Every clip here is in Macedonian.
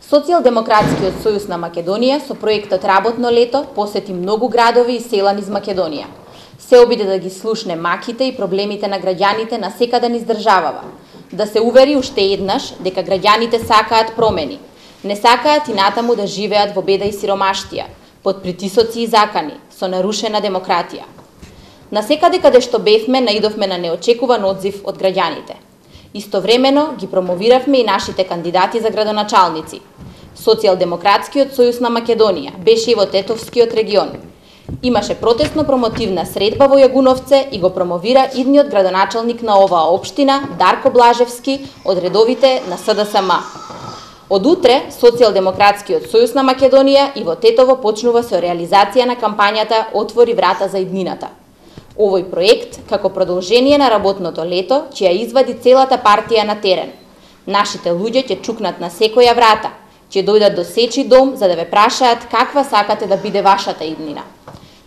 Социјалдемократскиот сојуз на Македонија со проектот Работно лето посети многу градови и села низ Македонија. Се обиде да ги слушне маките и проблемите на граѓаните на секаде низ државава, да се увери уште еднаш дека граѓаните сакаат промени, не сакаат и натаму да живеат во беда и сиромаштија, под притисоци и закани, со нарушена демократија. На секаде каде што бевме, наидовме на неочекуван одзив од граѓаните. Истовремено ги промовиравме и нашите кандидати за градоначалници. Социјалдемократскиот сојуз на Македонија беше и во Тетовскиот регион. Имаше протестно-промотивна средба во Јагуновце и го промовира идниот градоначалник на оваа општина, Дарко Блажевски, од редовите на СДСМ. Од утре, Социјалдемократскиот сојуз на Македонија и во Тетово почнува со реализација на кампањата Отвори врата за иднината. Овој проект, како продолжение на работното лето, ќе ја извади целата партија на терен. Нашите луѓе ќе чукнат на секоја врата, ќе дојдат до сечи дом за да ве прашаат каква сакате да биде вашата иднина.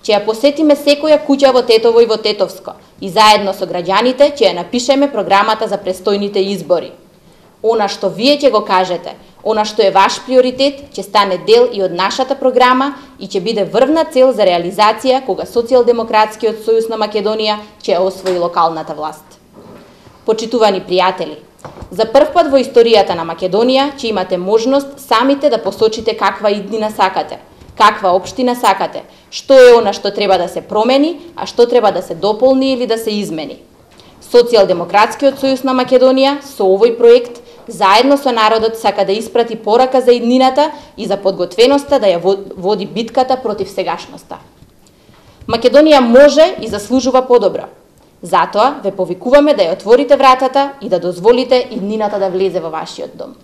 Ќе ја посетиме секоја куќа во Тетово и во Тетовско и заедно со граѓаните ќе ја напишеме програмата за престојните избори. Она што вие ќе го кажете, она што е ваш приоритет, ќе стане дел и од нашата програма и ќе биде врвна цел за реализација кога Социјалдемократскиот сојуз на Македонија ќе ја освои локалната власт. Почитувани пријатели, за прв пат во историјата на Македонија ќе имате можност самите да посочите каква иднина сакате, каква општина сакате, што е она што треба да се промени, а што треба да се дополни или да се измени. Социјалдемократскиот сојуз на Македонија со овој проект заедно со народот сака да испрати порака за иднината и за подготвеноста да ја води битката против сегашноста. Македонија може и заслужува подобро. Затоа ве повикуваме да ја отворите вратата и да дозволите иднината да влезе во вашиот дом.